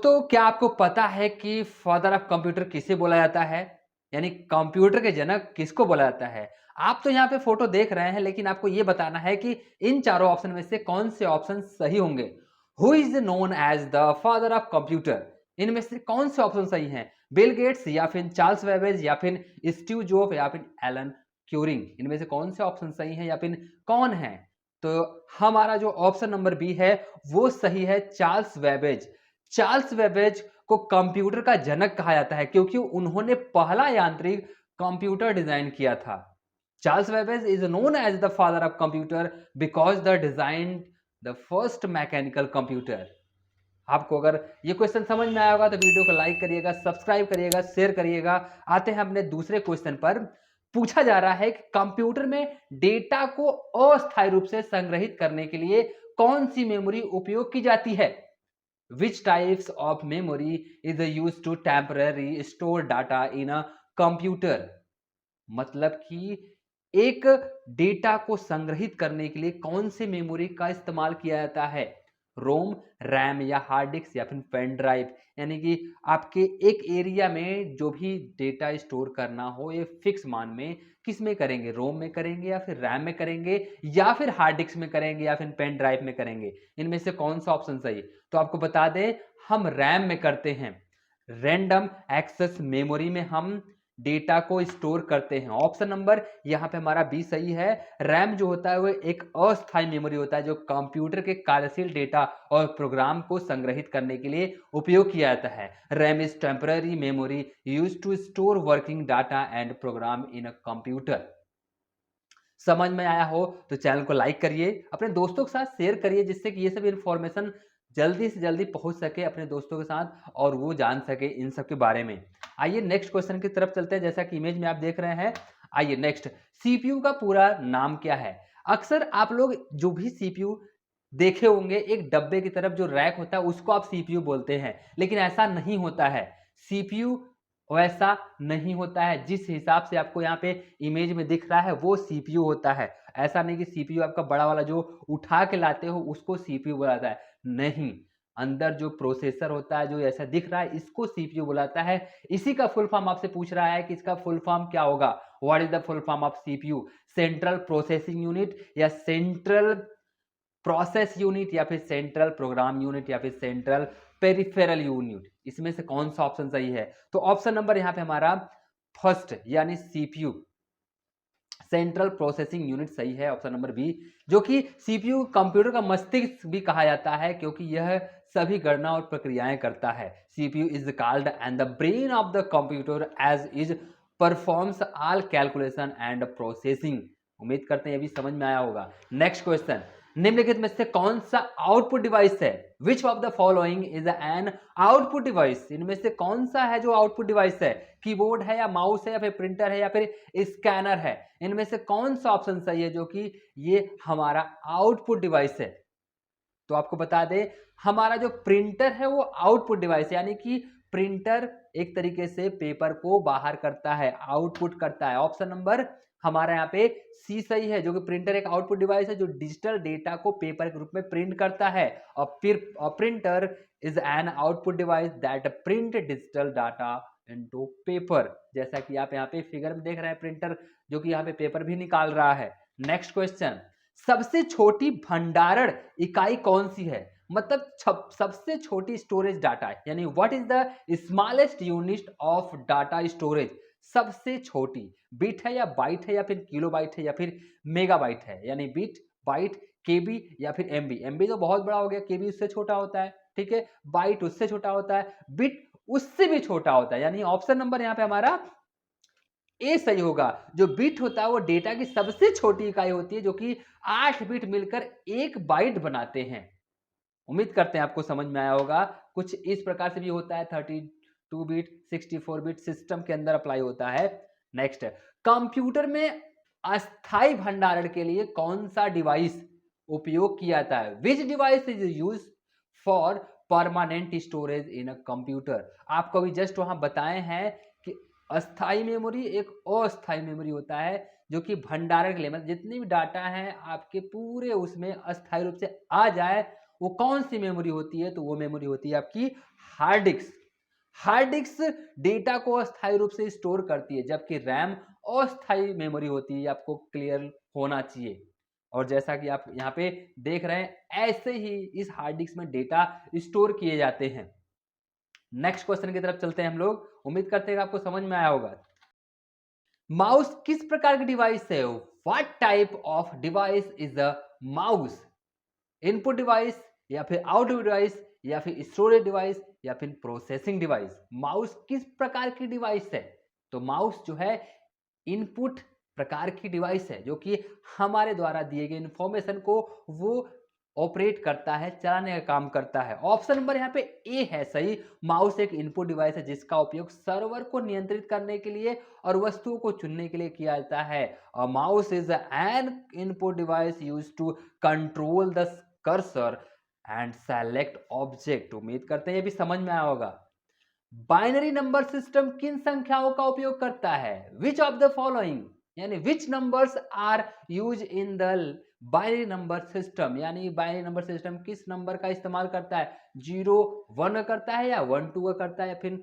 तो क्या आपको पता है कि फादर ऑफ कंप्यूटर किसे बोला जाता है? यानी कंप्यूटर के जनक किसको बोला जाता है? आप तो यहाँ पे फोटो देख रहे हैं, लेकिन आपको ये बताना है कि इन चारों ऑप्शन में से कौन से ऑप्शन सही होंगे। Who is known as the father of computer? इनमें से कौन से ऑप्शन सही हैं? बिल गेट्स या फिर चार्ल्स वेबेज या फिर स्टीव जॉब या फिर एलन ट्यूरिंग? इनमें से कौन से ऑप्शन सही हैं या फिर कौन है? तो हमारा जो ऑप्शन नंबर बी है वो सही है, चार्ल्स वेबेज। चार्ल्स वेबेज को कंप्यूटर का जनक कहा जाता है क्योंकि उन्होंने पहला यांत्रिक कंप्यूटर डिजाइन किया था। Charles Babbage is known as the father of computer because the design the first mechanical computer. आपको अगर ये क्वेश्चन समझ में आया होगा तो वीडियो को लाइक करिएगा, सब्सक्राइब करिएगा, शेयर करिएगा। आते हैं अपने दूसरे क्वेश्चन पर। पूछा जा रहा है कि कंप्यूटर में डेटा को अस्थायी रूप से संग्रहित करने के लिए कौन सी मेमोरी उपयोग की जाती है? Which types of memory is used to temporarily store data in a computer? मतलब कि एक डेटा को संग्रहित करने के लिए कौन से मेमोरी का इस्तेमाल किया जाता है? रोम, रैम या हार्ड डिस्क या फिर पेन ड्राइव? यानी कि आपके एक एरिया में जो भी डेटा स्टोर करना हो ये फिक्स मान में किस में करेंगे? रोम में करेंगे या फिर रैम में करेंगे या फिर हार्ड डिस्क में करेंगे या फिर पेन ड्राइव में करेंगे? इनमें से कौन सा ऑप्शन सही? तो आपको बता दें, हम रैम में करते हैं। रैंडम एक्सेस मेमोरी में हम डेटा को स्टोर करते हैं। ऑप्शन नंबर यहां पे हमारा बी सही है। रैम जो होता है वो एक अस्थायी मेमोरी होता है जो कंप्यूटर के कार्यशील डेटा और प्रोग्राम को संग्रहित करने के लिए उपयोग किया जाता है। RAM is temporary memory used to store working data and program in a computer. समझ में आया हो तो चैनल को लाइक करिए, अपने दोस्तों के साथ शेयर करिए, जिससे कि ये सब इंफॉर्मेशन जल्दी से जल्दी पहुंच सके अपने दोस्तों के साथ और वो जान सके इन सब के बारे में। आइए नेक्स्ट क्वेश्चन की तरफ चलते हैं। जैसा कि इमेज में आप देख रहे हैं, आइए नेक्स्ट, सीपीयू का पूरा नाम क्या है? अक्सर आप लोग जो भी सीपीयू देखे होंगे, एक डब्बे की तरफ जो रैक होता है उसको आप सीपीयू बोलते हैं, लेकिन ऐसा नहीं होता है। सीपीयू वैसा नहीं होता है। जिस हिसाब से आपको यहाँ पे इमेज में दिख रहा है वो सीपीयू होता है। ऐसा नहीं कि सीपीयू आपका बड़ा वाला जो उठा के लाते हो उसको सीपीयू बुलाता है, नहीं। अंदर जो प्रोसेसर होता है जो ऐसा दिख रहा है इसको सीपीयू बुलाता है। इसी का फुल फॉर्म आपसे पूछ रहा है कि इसका फुल फॉर्म क्या होगा? What is the full form of CPU? Central processing unit या सेंट्रल प्रोसेस यूनिट या फिर सेंट्रल प्रोग्राम यूनिट या फिर सेंट्रल पेरिफेरल यूनिट? इसमें से कौन सा ऑप्शन सही है? तो ऑप्शन नंबर यहां पे हमारा फर्स्ट यानी सीपीयू, सेंट्रल प्रोसेसिंग यूनिट सही है, ऑप्शन नंबर बी। जो कि सीपीयू कंप्यूटर का मस्तिष्क भी कहा जाता है क्योंकि यह सभी गणना और प्रक्रियाएं करता है। CPU is called and the brain of the computer as is performs all calculation and processing. उम्मीद करते हैं ये भी समझ में आया होगा। नेक्स्ट क्वेश्चन, निम्नलिखित में से कौन सा आउटपुट डिवाइस है? Which of the following is an output device? इनमें से कौन सा है जो आउटपुट डिवाइस है? कीबोर्ड है या माउस है या फिर प्रिंटर है या फिर स्कैनर है? इनमें से कौन सा ऑप्शन सही है जो कि ये हमारा आउटपुट डिवाइस है? तो आपको बता दें, हमारा जो प्रिंटर है वो आउटपुट डिवाइस है, यानी कि प्रिंटर एक तरीके से पेपर को बाहर करता है, आउटपुट करता है। ऑप्शन नंबर हमारा यहाँ पे सी सही है, जो कि प्रिंटर एक आउटपुट डिवाइस है जो डिजिटल डेटा को पेपर के रूप में प्रिंट करता है। और फिर printer is an output device that print digital data into paper. जैसा कि आप यहाँ पे फिगर में देख रहे हैं, प्रिंटर जो कि यहाँ पे पेपर भी निकाल रहा है। नेक्स्ट क्वेश्चन, सबसे छोटी भंडारण इकाई कौन सी है? मतलब सबसे छोटी स्टोरेज डाटा, यानी what is the smallest unit of data storage? सबसे छोटी बिट है या बाइट है या फिर किलोबाइट है या फिर मेगाबाइट है? यानी बिट, बाइट, केबी या फिर एमबी। एमबी तो बहुत बड़ा हो गया, केबी उससे छोटा होता है, ठीक है। बाइट उससे छोटा होता है, बिट उससे भी छोटा होता है। यानी ऑप्शन नंबर यहाँ पे हमारा ए सही होगा। जो बिट होता है वो डेटा की सबसे छोटी इकाई होती है जो कि 8 बिट मिलकर एक बाइट बनाते हैं। उम्मीद करते हैं आपको समझ में आया होगा। कुछ इस प्रकार से भी होता है, 32 बिट, 64 बिट सिस्टम के अंदर अप्लाई होता है। नेक्स्ट, कंप्यूटर में अस्थाई भंडारण के लिए कौन सा डिवाइस उपयोग किया जाता है? विच device is use for permanent storage in a computer? आपको अभी जस्ट वहां बताए हैं कि अस्थाई मेमोरी एक अस्थाई मेमोरी होता है जो कि भंडारण के लिए, मतलब जितनी भी डाटा है आपके पूरे उसमें अस्थाई रूप से आ जाए वो कौन सी मेमोरी होती है? तो वो मेमोरी होती है आपकी hard disk. Hard disk data को अस्थायी रूप से स्टोर करती है, जबकि रैम अस्थायी मेमोरी होती है। आपको क्लियर होना चाहिए। और जैसा कि आप यहाँ पे देख रहे हैं, ऐसे ही इस हार्ड डिस्क में डेटा स्टोर किए जाते हैं। नेक्स्ट क्वेश्चन की तरफ चलते हैं हम लोग। उम्मीद करते हैं कि आपको समझ में आया होगा। माउस किस प्रकार की डिवाइस है? What type of device is a mouse? Input device, या फिर आउटपुट डिवाइस, या फिर स्टोरेज डिवाइस, या फिर प्रोसेसिंग डिवाइस? माउस किस प्रकार की डिवाइस है? तो माउस जो है इनपुट प्रकार की डिवाइस है, जो कि हमारे द्वारा दिए गए इंफॉर्मेशन को वो ऑपरेट करता है, चलाने का काम करता है। ऑप्शन नंबर यहाँ पे ए है सही। माउस एक इनपुट डिवाइस है जिसका उपयोग सर्वर को नियंत्रित करने के लिए और वस्तुओं को चुनने के लिए किया जाता है। Mouse is an input device use to control the cursor and select object. उम्मीद करते हैं ये भी समझ में आया होगा। बाइनरी नंबर सिस्टम किन संख्याओं का उपयोग करता है? विच ऑफ द फॉलोइंग, यानी which numbers are use in the binary number system, यानी बाइनरी नंबर सिस्टम किस नंबर का इस्तेमाल करता है? 0 1 का करता है, या 1 2 का करता है, या फिर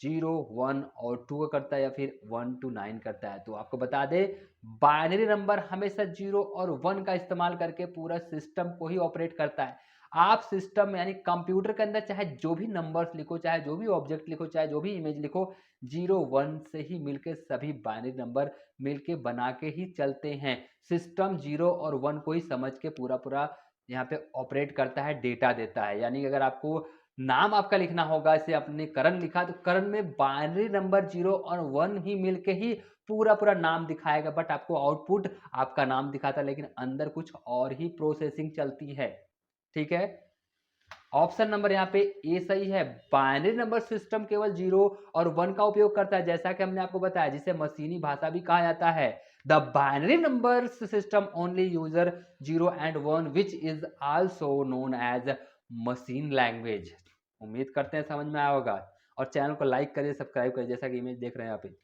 0 1 और 2 का करता है, या फिर 1 to 9 करता है? तो आपको बता दें, बाइनरी नंबर हमेशा 0 और 1 का इस्तेमाल करके पूरा सिस्टम को ही ऑपरेट करता है। आप सिस्टम यानी कंप्यूटर के अंदर चाहे जो भी नंबर्स लिखो, चाहे जो भी ऑब्जेक्ट लिखो, चाहे जो भी इमेज लिखो, 0 1 से ही मिलके सभी बाइनरी नंबर मिलके बना के ही चलते हैं। सिस्टम 0 और 1 को ही समझ के पूरा पूरा यहाँ पे ऑपरेट करता है, डेटा देता है। यानी अगर आपको नाम आपका लिखना होगा, जैसे आपने करण लिखा, तो करण में बाइनरी नंबर 0 और 1 ही मिलके ही पूरा पूरा नाम दिखाएगा, बट आपको आउटपुट आपका नाम दिखाता है, लेकिन अंदर कुछ और ही प्रोसेसिंग चलती है। ठीक है, ऑप्शन नंबर यहाँ पे ए सही है। बाइनरी नंबर सिस्टम केवल 0 और 1 का उपयोग करता है, जैसा कि हमने आपको बताया, जिसे मशीनी भाषा भी कहा जाता है। The binary number system only user 0 and 1 which is also known as machine language. उम्मीद करते हैं समझ में आया होगा। और चैनल को लाइक करिए, सब्सक्राइब करिए, जैसा कि इमेज देख रहे हैं यहाँ पे।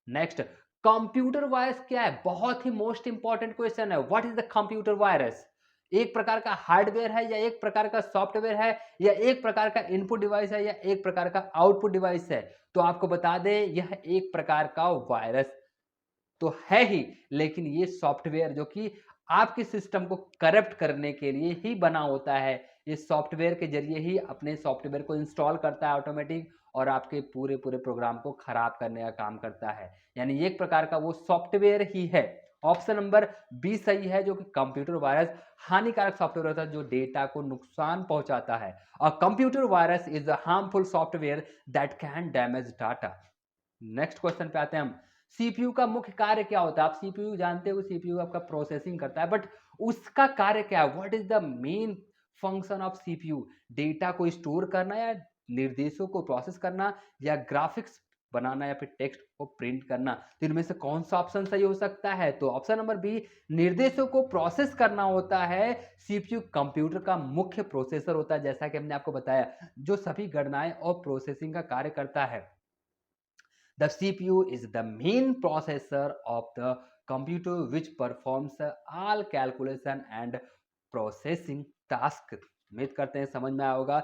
नेक्स्ट, कंप्यूटर वायरस क्या है? बहुत ही मोस्ट इंपॉर्टेंट क्वेश्चन है। What is the computer virus? एक प्रकार का हार्डवेयर है, या एक प्रकार का सॉफ्टवेयर है, या एक प्रकार का इनपुट डिवाइस है, या एक प्रकार का आउटपुट डिवाइस है? तो आपको बता दें, यह एक प्रकार का वायरस तो है ही, लेकिन ये सॉफ्टवेयर जो कि आपके सिस्टम को करप्ट करने के लिए ही बना होता है। ये सॉफ्टवेयर के जरिए ही अपने सॉफ्टवेयर को इंस्टॉल करता है ऑटोमेटिक, और आपके पूरे पूरे प्रोग्राम को खराब करने का काम करता है। यानी एक प्रकार का वो सॉफ्टवेयर ही है। ऑप्शन नंबर बी सही है, जो कि कंप्यूटर वायरस हानिकारक सॉफ्टवेयर होता है जो डेटा को नुकसान पहुंचाता है। और computer virus is a harmful software that can damage data. Next question पे आते हैं हम। सीपीयू का मुख्य कार्य क्या होता है? आप सीपीयू जानते हो, सीपीयू आपका प्रोसेसिंग करता है, बट उसका कार्य क्या है? What is the main function of CPU? Data को स्टोर करना, या निर्देशों को प्रोसेस करना, या ग्राफिक्स बनाना, या फिर टेक्स्ट को प्रिंट करना? तो इनमें से कौन सा ऑप्शन सही हो सकता है? तो ऑप्शन नंबर बी, निर्देशों को प्रोसेस करना होता है। सीपीयू कंप्यूटर का मुख्य प्रोसेसर होता है, जैसा कि हमने आपको बताया, जो सभी गणनाएं और प्रोसेसिंग का कार्य करता है। The CPU is the main processor of the computer which performs all calculation and processing task। उम्मीद करते हैं समझ में आया होगा।